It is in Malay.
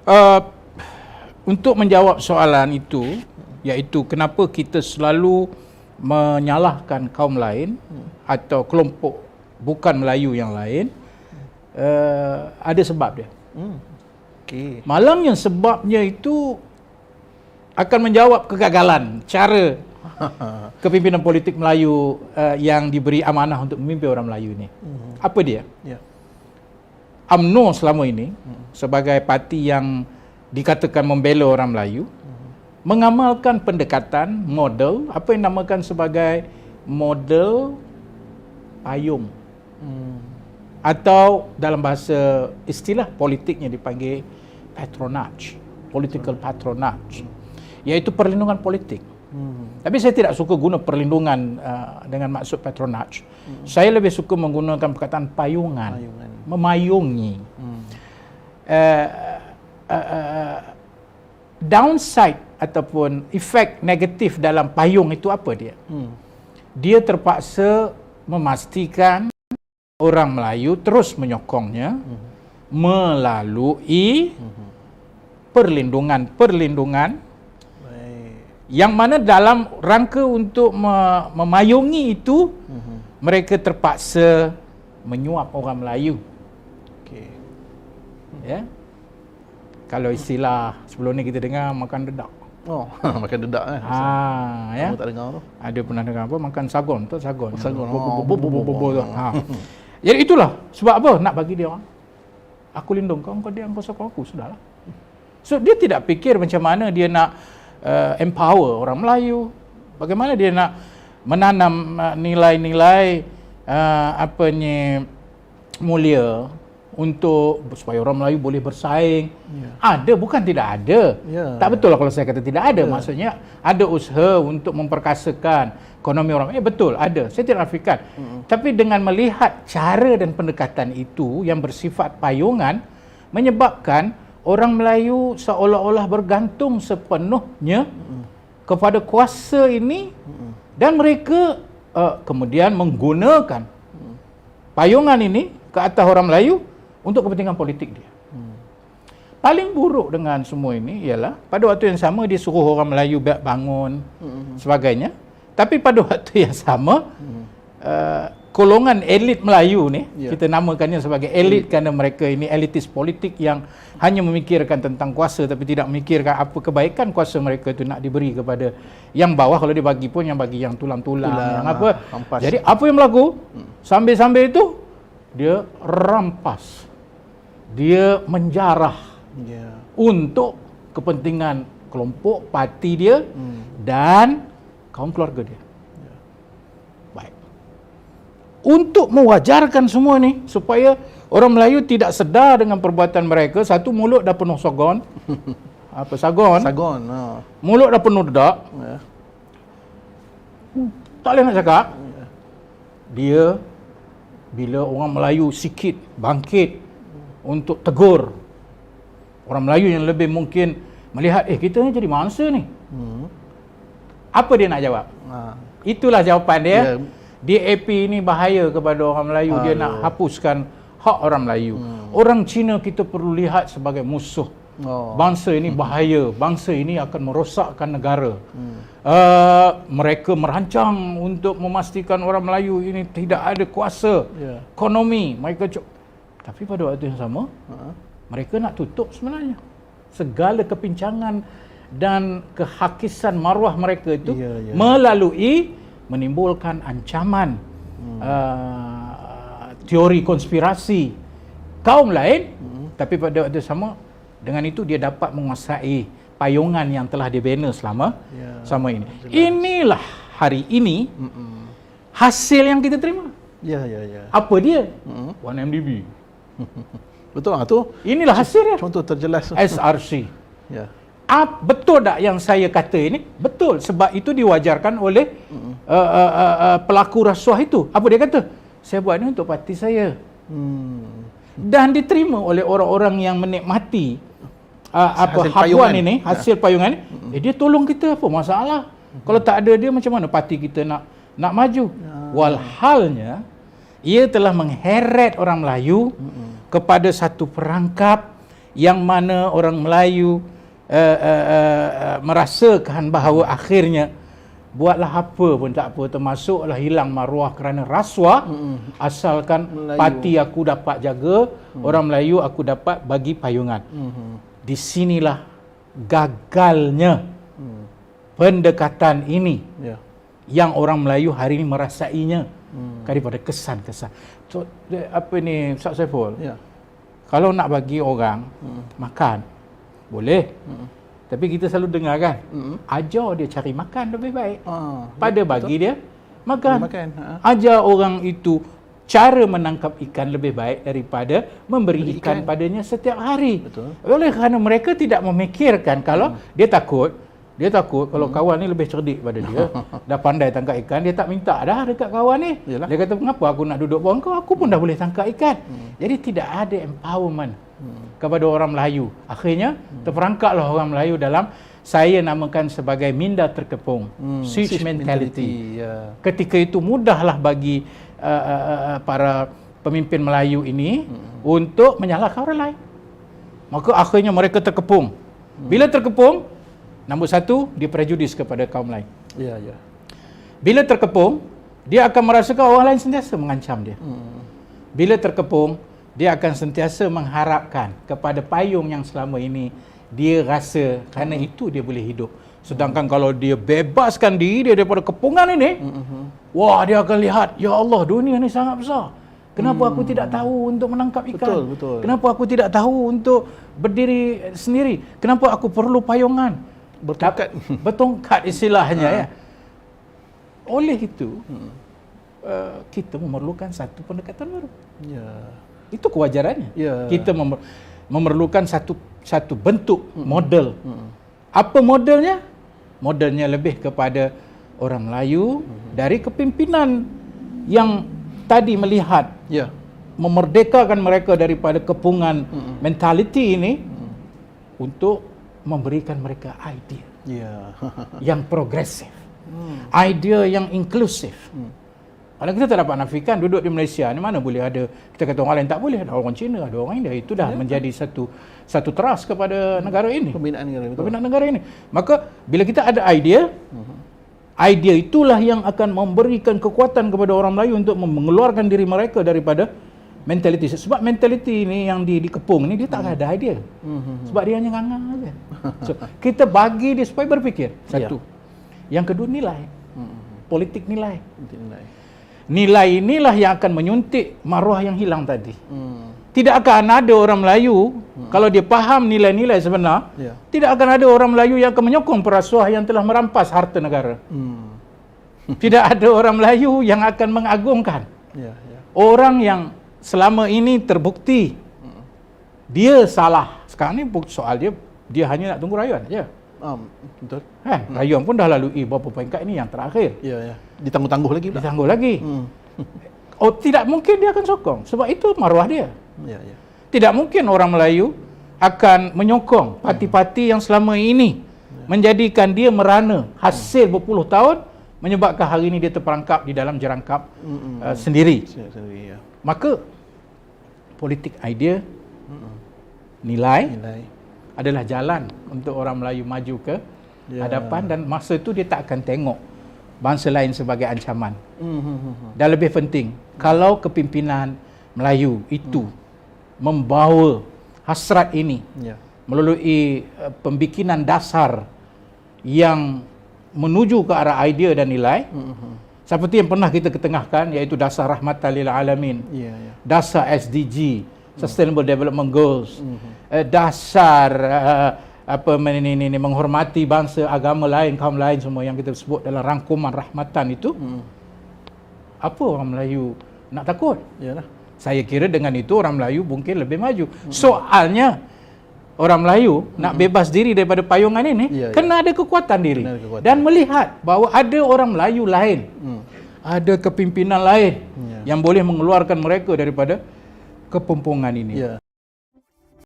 Uh, untuk menjawab soalan itu, iaitu kenapa kita selalu menyalahkan kaum lain atau kelompok bukan Melayu yang lain, ada sebab dia. Okay. Malangnya sebabnya itu akan menjawab kegagalan cara kepimpinan politik Melayu yang diberi amanah untuk memimpin orang Melayu ini. Apa dia? Yeah. UMNO selama ini sebagai parti yang dikatakan membela orang Melayu, mengamalkan pendekatan model apa yang dinamakan sebagai model payung, atau dalam bahasa istilah politiknya dipanggil patronage, political patronage, iaitu perlindungan politik. Tapi saya tidak suka guna perlindungan dengan maksud patronage. Saya lebih suka menggunakan perkataan payungan, memayungi. Downside ataupun efek negatif dalam payung itu apa dia? Dia terpaksa memastikan orang Melayu terus menyokongnya melalui perlindungan yang mana dalam rangka untuk memayungi itu mereka terpaksa menyuap orang Melayu. Okay. Ya. Kalau istilah sebelum ni kita dengar makan dedak. Oh, makan dedak kan. Ya. Kamu tak dengar tu? Ada pernah dengar apa? Makan sagon tu, sagon. Sagon. Jadi itulah sebab apa nak bagi dia orang. Aku lindung kau, kau dia kau sokong aku, sudahlah. So dia tidak fikir macam mana dia nak empower orang Melayu. Bagaimana dia nak menanam nilai-nilai mulia untuk supaya orang Melayu boleh bersaing. Ada, bukan tidak ada. Tak betul lah kalau saya kata tidak ada. Maksudnya ada usaha untuk memperkasakan ekonomi orang Melayu. Betul, ada. Saya tidak nafikan. Tapi dengan melihat cara dan pendekatan itu yang bersifat payungan, menyebabkan orang Melayu seolah-olah bergantung sepenuhnya kepada kuasa ini, dan mereka kemudian menggunakan payungan ini ke atas orang Melayu untuk kepentingan politik dia. Paling buruk dengan semua ini ialah pada waktu yang sama dia suruh orang Melayu bangun sebagainya, tapi pada waktu yang sama golongan elit Melayu ni, kita namakannya sebagai elit kerana mereka ini elitis politik yang hanya memikirkan tentang kuasa tapi tidak memikirkan apa kebaikan kuasa mereka itu nak diberi kepada yang bawah. Kalau dia bagi pun yang bagi yang tulang-tulang, yang apa. Rampas. Jadi apa yang berlaku? Sambil-sambil itu dia rampas, dia menjarah untuk kepentingan kelompok parti dia dan kaum keluarga dia. Baik. Untuk mewajarkan semua ni supaya orang Melayu tidak sedar dengan perbuatan mereka, satu, mulut dah penuh sagon. Apa sagon? Sagon. Mulut dah penuh dedak. Tak boleh nak cakap. Dia bila orang Melayu sikit bangkit untuk tegur orang Melayu yang lebih mungkin melihat, kita ni jadi mangsa ni. Apa dia nak jawab? Itulah jawapan dia. DAP ni bahaya kepada orang Melayu. Dia nak hapuskan hak orang Melayu. Orang Cina kita perlu lihat sebagai musuh. Bangsa ini bahaya. Bangsa ini akan merosakkan negara. Mereka merancang untuk memastikan orang Melayu ini tidak ada kuasa ekonomi. Tapi pada waktu yang sama, mereka nak tutup sebenarnya segala kepincangan dan kehakisan maruah mereka itu melalui menimbulkan ancaman teori konspirasi kaum lain. Tapi pada waktu sama, dengan itu dia dapat menguasai payungan yang telah dibina selama ini. Jelas. Inilah hari ini hasil yang kita terima. Apa dia? 1MDB. Betul lah tu. Inilah hasilnya. Contoh terjelas. SRC. Betul tak yang saya kata ini? Betul. Sebab itu diwajarkan oleh pelaku rasuah itu. Apa dia kata? Saya buat ini untuk parti saya. Dan diterima oleh orang-orang yang menikmati habuan ini, hasil payungan ini. Dia tolong kita, apa masalah? Kalau tak ada dia, macam mana parti kita nak maju? Walhalnya ia telah mengheret orang Melayu kepada satu perangkap yang mana orang Melayu merasakan bahawa akhirnya buatlah apa pun tak apa, termasuklah hilang maruah kerana rasuah, asalkan Melayu. parti aku dapat jaga, orang Melayu aku dapat bagi payungan. Di sinilah gagalnya pendekatan ini Ya. yang orang Melayu hari ini merasainya daripada kesan-kesan. So, apa ni Ustaz Saiful? Ya. Kalau nak bagi orang makan, boleh. Tapi kita selalu dengar kan, ajar dia cari makan lebih baik pada bagi dia makan. Makan. Ajar orang itu cara menangkap ikan lebih baik daripada memberi ikan padanya setiap hari. Betul. Oleh kerana mereka tidak memikirkan kalau dia takut kalau kawan ni lebih cerdik pada dia, dah pandai tangkap ikan, dia tak minta dah dekat kawan ni. Yalah. Dia kata, mengapa aku nak duduk bawah kau? Aku pun dah boleh tangkap ikan. Jadi tidak ada empowerment kepada orang Melayu. Akhirnya terperangkaplah orang Melayu dalam saya namakan sebagai minda terkepung, siege mentality. Ya. Ketika itu mudahlah bagi para pemimpin Melayu ini untuk menyalahkan orang lain. Maka akhirnya mereka terkepung. Bila terkepung, nombor satu, dia prejudis kepada kaum lain. Ya, ya. Bila terkepung, dia akan merasakan orang lain sentiasa mengancam dia. Bila terkepung, dia akan sentiasa mengharapkan kepada payung yang selama ini dia rasa kerana itu dia boleh hidup. Sedangkan kalau dia bebaskan diri dia daripada kepungan ini, wah, dia akan lihat, ya Allah, dunia ni sangat besar. Kenapa aku tidak tahu untuk menangkap ikan? Betul. Kenapa aku tidak tahu untuk berdiri sendiri? Kenapa aku perlu payungan? Bertongkat istilahnya ya. Oleh itu, kita memerlukan satu pendekatan baru. Ya. Itu kewajarannya. Ya. Kita memerlukan satu bentuk model. Apa modelnya? Modelnya lebih kepada orang Melayu dari kepimpinan yang tadi melihat memerdekakan mereka daripada kepungan mentality ini untuk memberikan mereka idea yang progresif, idea yang inklusif. Kalau kita tak dapat nafikan, duduk di Malaysia ni mana boleh ada, kita kata orang lain tak boleh, ada orang Cina, ada orang India, itu dah menjadi satu teras kepada negara ini, Pembinaan negara, betul. pembinaan negara ini. Maka bila kita ada idea, idea itulah yang akan memberikan kekuatan kepada orang Melayu untuk mengeluarkan diri mereka daripada mentaliti. Sebab mentaliti ini yang dikepung ni, dia tak ada idea. Sebab dia hanya ngangang saja. So, kita bagi dia supaya berfikir. Satu. Yang kedua, nilai. Politik nilai. Nilai inilah yang akan menyuntik maruah yang hilang tadi. Tidak akan ada orang Melayu, kalau dia faham nilai-nilai sebenar, tidak akan ada orang Melayu yang akan menyokong perasuah yang telah merampas harta negara. Tidak ada orang Melayu yang akan mengagungkan orang yang selama ini terbukti dia salah. Sekarang ni soal dia hanya nak tunggu rayuan saja. Betul. Rayuan pun dah lalui berapa peringkat ini yang terakhir. Ya. Ditangguh-tangguh lagi pula. Ditangguh lagi. Oh, tidak mungkin dia akan sokong. Sebab itu maruah dia. Ya. Tidak mungkin orang Melayu akan menyokong parti-parti yang selama ini menjadikan dia merana hasil berpuluh tahun, menyebabkan hari ini dia terperangkap di dalam jerangkap sendiri. Maka politik idea, nilai adalah jalan untuk orang Melayu maju ke hadapan, dan masa itu dia tak akan tengok bangsa lain sebagai ancaman. Dan lebih penting, kalau kepimpinan Melayu itu membawa hasrat ini melalui pembikinan dasar yang menuju ke arah idea dan nilai, seperti yang pernah kita ketengahkan, iaitu dasar rahmatan lil alamin, dasar SDG, Sustainable Development Goals, dasar menghormati bangsa, agama lain, kaum lain, semua yang kita sebut dalam rangkuman rahmatan itu. Apa orang Melayu nak takut? Yalah. Saya kira dengan itu orang Melayu mungkin lebih maju. Soalnya orang Melayu nak bebas diri daripada payungan ini, kena ada kekuatan diri. Dan melihat bahawa ada orang Melayu lain, ada kepimpinan lain yang boleh mengeluarkan mereka daripada kepempungan ini.